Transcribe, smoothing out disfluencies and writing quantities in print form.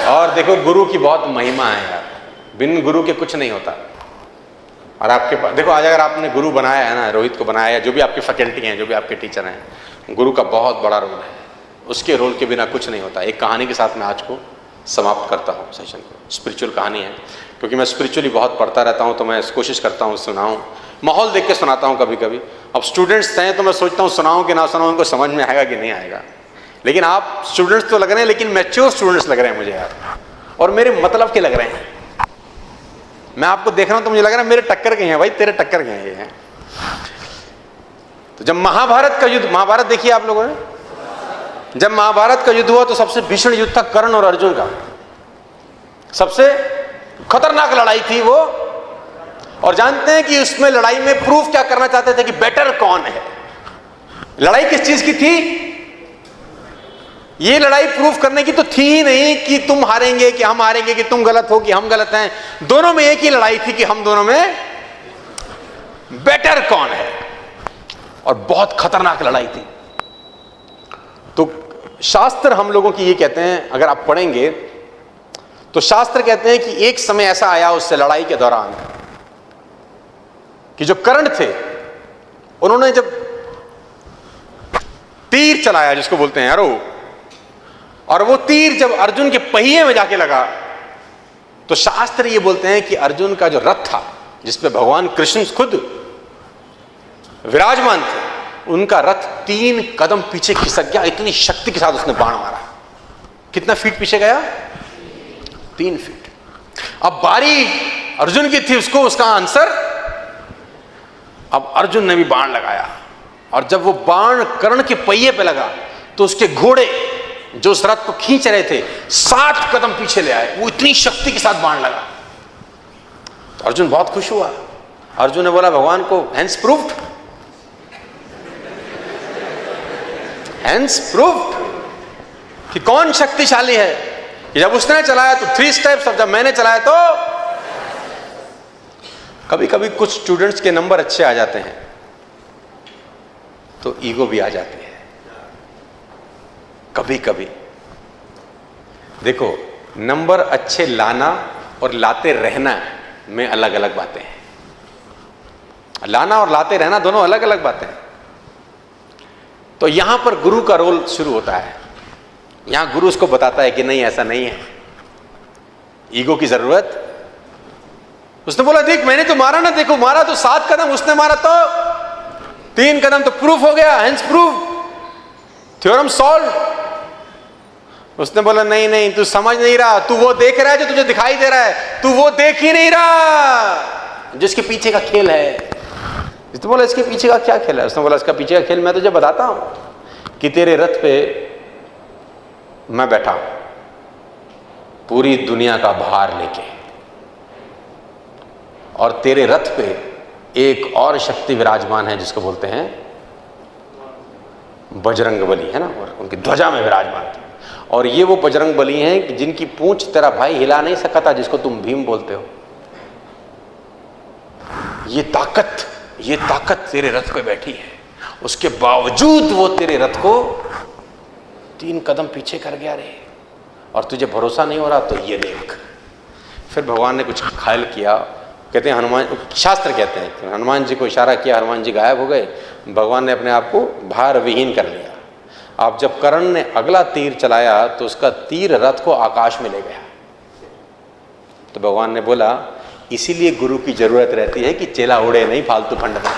और देखो गुरु की बहुत महिमा है यार, बिन गुरु के कुछ नहीं होता। और आपके पास देखो, आज अगर आपने गुरु बनाया है ना, रोहित को बनाया है, जो भी आपकी फैकल्टी हैं, जो भी आपके टीचर हैं, गुरु का बहुत बड़ा रोल है। उसके रोल के बिना कुछ नहीं होता। एक कहानी के साथ मैं आज को समाप्त करता हूँ सेशन को। स्पिरिचुअल कहानी है, क्योंकि मैं स्पिरिचुअली बहुत पढ़ता रहता हूँ, तो मैं कोशिश करता हूँ सुनाऊँ, माहौल देख के सुनाता हूँ कभी कभी। अब स्टूडेंट्स हैं तो मैं सोचता हूँ सुनाऊँ कि ना सुनाऊँ, उनको समझ में आएगा कि नहीं आएगा। लेकिन आप स्टूडेंट्स तो लग रहे हैं, लेकिन मैच्योर स्टूडेंट्स लग रहे हैं मुझे यार, और मेरे मतलब के लग रहे हैं। मैं आपको देख रहा हूं तो मुझे लग रहा है मेरे टक्कर के हैं भाई, तेरे टक्कर के हैं ये हैं। तो जब महाभारत का युद्ध, महाभारत देखिए आप लोगों ने, जब महाभारत का युद्ध हुआ तो सबसे भीषण युद्ध था कर्ण और अर्जुन का। सबसे खतरनाक लड़ाई थी वो। और जानते हैं कि उसमें लड़ाई में प्रूफ क्या करना चाहते थे कि बेटर कौन है। लड़ाई किस चीज की थी? ये लड़ाई प्रूफ करने की तो थी ही नहीं कि तुम हारेंगे कि हम हारेंगे, कि तुम गलत हो कि हम गलत हैं। दोनों में एक ही लड़ाई थी कि हम दोनों में बेटर कौन है। और बहुत खतरनाक लड़ाई थी। तो शास्त्र हम लोगों की ये कहते हैं, अगर आप पढ़ेंगे तो शास्त्र कहते हैं कि एक समय ऐसा आया उससे लड़ाई के दौरान कि जो कर्ण थे उन्होंने जब तीर चलाया, जिसको बोलते हैं एरो, और वो तीर जब अर्जुन के पहिए में जाके लगा, तो शास्त्र ये बोलते हैं कि अर्जुन का जो रथ था, जिसपे भगवान कृष्ण खुद विराजमान थे, उनका रथ 3 कदम पीछे खिसक गया। इतनी शक्ति के साथ उसने बाण मारा। कितना फीट पीछे गया? 3 फीट। अब बारी अर्जुन की थी, उसको उसका आंसर। अब अर्जुन ने भी बाण लगाया, और जब वो बाण कर्ण के पहिए पे लगा तो उसके घोड़े जो उस रथ को खींच रहे थे 7 कदम पीछे ले आए। वो इतनी शक्ति के साथ बाण लगा। तो अर्जुन बहुत खुश हुआ। अर्जुन ने बोला भगवान को, हैंस प्रूव्ड, हैंस प्रूव्ड कि कौन शक्तिशाली है। कि जब उसने चलाया तो 3 स्टेप्स, अब जब मैंने चलाया तो। कभी कभी कुछ स्टूडेंट्स के नंबर अच्छे आ जाते हैं तो ईगो भी आ जाती है। कभी कभी देखो, नंबर अच्छे लाना और लाते रहना में अलग अलग बातें हैं। लाना और लाते रहना दोनों अलग अलग बातें हैं। तो यहां पर गुरु का रोल शुरू होता है। यहां गुरु उसको बताता है कि नहीं, ऐसा नहीं है, ईगो की जरूरत। उसने बोला देख मैंने तो मारा ना, देखो मारा तो 7 कदम, उसने मारा तो 3 कदम, तो प्रूफ हो गया, हेंस प्रूफ, थ्योरम सॉल्व। उसने बोला नहीं नहीं, तू समझ नहीं रहा, तू वो देख रहा है जो तुझे दिखाई दे रहा है, तू वो देख ही नहीं रहा जिसके पीछे का खेल है। उसने बोला इसके पीछे का क्या खेल है? उसने बोला इसका पीछे का खेल मैं तुझे बताता हूं कि तेरे रथ पे मैं बैठा हूं, पूरी दुनिया का भार लेके, और तेरे रथ पे एक और शक्ति विराजमान है जिसको बोलते हैं बजरंगबली, है ना, और उनकी ध्वजा में विराजमान थे। और ये वो बजरंगबली हैं जिनकी पूंछ तेरा भाई हिला नहीं सका था, जिसको तुम भीम बोलते हो। ये ताकत तेरे रथ पे बैठी है, उसके बावजूद वो तेरे रथ को 3 कदम पीछे कर गया रे। और तुझे भरोसा नहीं हो रहा तो ये देख। फिर भगवान ने कुछ ख्याल किया, कहते हैं हनुमान, शास्त्र कहते हैं कि हनुमान जी को इशारा किया, हनुमान जी गायब हो गए। भगवान ने अपने आप को भार विहीन कर लिया। अब जब कर्ण ने अगला तीर चलाया तो उसका तीर रथ को आकाश में ले गया। तो भगवान ने बोला इसीलिए गुरु की जरूरत रहती है कि चेला उड़े नहीं फालतू फंड में।